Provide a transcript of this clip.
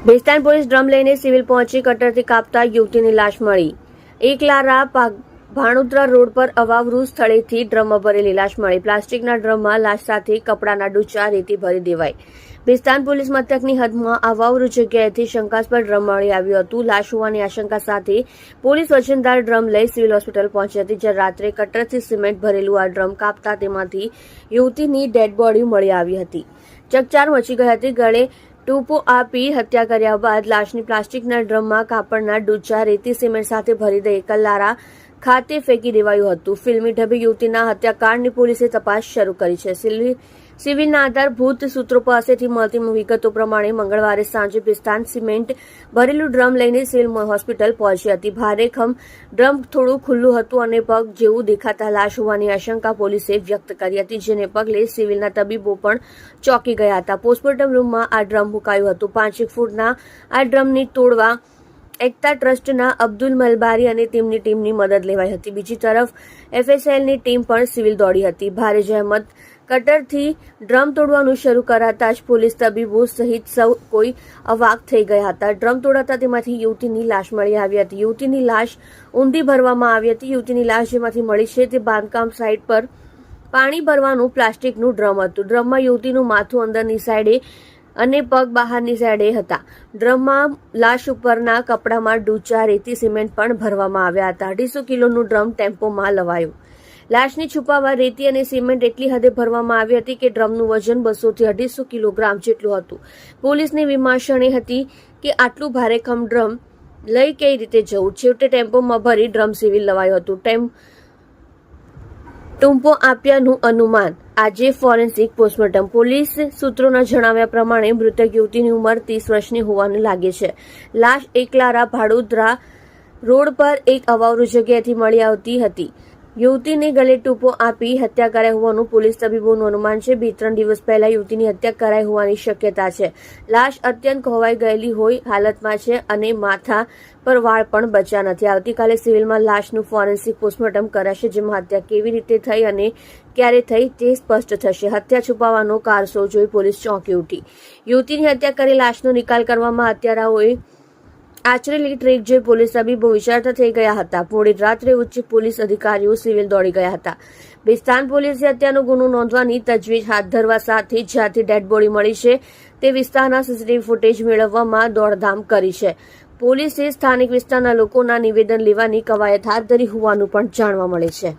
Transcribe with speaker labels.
Speaker 1: Bhestan police drum લઈને civil પહોંચી કટરથી કાપતા યુવતીની લાશ મળી. એકલારા ભાણોદરા રોડ પર અવાવરૂ સ્થળેથી ડ્રમમાં ભરેલી લાશ મળી. પ્લાસ્ટિકના ડ્રમમાં લાશ સાથે કપડાના ડૂચા રેતી ભરી દેવાઈ. ભેસ્તાન પોલીસ મથકની હદમાં અવાવરૂ જગ્યાએથી શંકાસ્પદ ડ્રમ મળી આવ્યું હતું. લાશ હોવાની આશંકા સાથે પોલીસ વજનદાર ડ્રમ લઈ સિવિલ હોસ્પિટલ પહોંચી હતી. જ્યારે રાત્રે કટરથી સિમેન્ટ ભરેલું આ ડ્રમ કાપતા તેમાંથી યુવતીની ડેડ બોડી મળી આવી હતી. ચકચાર મચી ગઈ હતી. ગળે ટૂંપો આપી હત્યા કર્યા બાદ લાશની પ્લાસ્ટિકના ડ્રમમાં કાપડના ડૂચા રેતી સિમેન્ટ સાથે ભરી દઈ એકલારા ખાતે ફેંકી દેવાયું હતું. ફિલ્મી ઢબે યુવતીના હત્યાકાંડની પોલીસે તપાસ શરૂ કરી છે. સિવિલના આધારભૂત સૂત્રો પાસેથી મળતી વિગતો પ્રમાણે મંગળવારે સાંજે ભેસ્તાન સિમેન્ટ ભરેલું ડ્રમ લઈને સિવિલ હોસ્પિટલ પહોંચી હતી. ભારેખમ ડ્રમ થોડું ખુલ્લું હતું અને પગ જેવું દેખાતા લાશ હોવાની આશંકા પોલીસે વ્યક્ત કરી હતી, જેને પગલે સિવિલના તબીબો પણ ચોંકી ગયા હતા. પોસ્ટમોર્ટમ રૂમમાં આ ડ્રમ મુકાયું હતું. 5 ફૂટના આ ડ્રમની તોડવા એકતા ટ્રસ્ટના અબ્દુલ મલબારી અને તેમની ટીમની મદદ લેવાઈ હતી. બીજી તરફ એફએસએલની ટીમ પણ સિવિલ દોડી હતી. ભારે જહેમત કટરથી ડ્રમ તોડવાનું શરૂ કરાતા જ પોલીસ, તબીબો સહિત સૌ કોઈ અવાક થઈ ગયા હતા. ડ્રમ તોડાતા તેમાંથી યુવતીની લાશ મળી આવી હતી. યુવતીની લાશ ઊંધી ભરવામાં આવી હતી. યુવતીની લાશ જેમાંથી મળી છે તે બાંધકામ સાઇટ પર પાણી ભરવાનું પ્લાસ્ટિકનું ડ્રમ હતું. ડ્રમમાં યુવતીનું માથું અંદરની સાઈડે અને પગ બહારની સાઈડે હતા. ડ્રમમાં લાશ ઉપરના કપડામાં ડૂચા રેતી સિમેન્ટ પણ ભરવામાં આવ્યા હતા. 250 કિલોનું ડ્રમ ટેમ્પોમાં લવાયું. લાશને છુપાવવા રેતી અને સિમેન્ટ એટલી હદે ભરવામાં આવી હતી કે ડ્રમનું વજન 200 થી 250 કિલોગ્રામ જેટલું હતું. પોલીસને વિમર્શણી હતી કે આટલું ભારેખમ ડ્રમ લઈ કઈ રીતે જવું. છેવટે ટેમ્પોમાં ભરી ડ્રમ સિવિલ લવાયું હતું. ટૂંપો આપ્યાનું અનુમાન. આજે ફોરેન્સિક પોસ્ટમોર્ટમ. પોલીસ સૂત્રોના જણાવ્યા પ્રમાણે મૃતક યુવતીની ઉંમર 30 વર્ષની હોવાનું લાગે છે. લાશ એકલારા ભાડોદરા રોડ પર એક અવાવરૂ જગ્યાએથી મળી આવતી હતી. યુવતીને ગળે ટૂંપો આપી હત્યા કરાઈ હોવાનું પોલીસ તબીબોનું અનુમાન છે. 2-3 દિવસ પહેલા યુવતીની હત્યા કરાઈ હોવાની શક્યતા છે. લાશ અત્યંત ખોવાઈ ગયેલી હોય હાલતમાં છે અને માથા પર વાળ પણ બચ્યા નથી. આવતીકાલે સિવિલમાં લાશનું ફોરેન્સિક પોસ્ટમોર્ટમ કરાશે, જેમાં હત્યા કેવી રીતે થઈ અને ક્યારે થઈ તે સ્પષ્ટ થશે. હત્યા છુપાવવાનો કારસો જોઈ પોલીસ ચોંકી ઉઠી. યુવતીની હત્યા કરી લાશનો નિકાલ કરવામાં હત્યારાઓએ આચરેલી ટ્રેક જોઈ પોલીસ તબીબો વિચારતા થઈ ગયા હતા. મોડી રાત્રે ઉચ્ચ પોલીસ અધિકારીઓ સિવિલ દોડી ગયા હતા. ભેસ્તાન પોલીસે હત્યાનો ગુનો નોંધવાની તજવીજ હાથ ધરવા સાથે જ્યાંથી ડેડ બોડી મળી છે તે વિસ્તારના સીસીટીવી ફૂટેજ મેળવવામાં દોડધામ કરી છે. પોલીસે સ્થાનિક વિસ્તારના લોકોના નિવેદન લેવાની કવાયત હાથ ધરી હોવાનું પણ જાણવા મળે છે.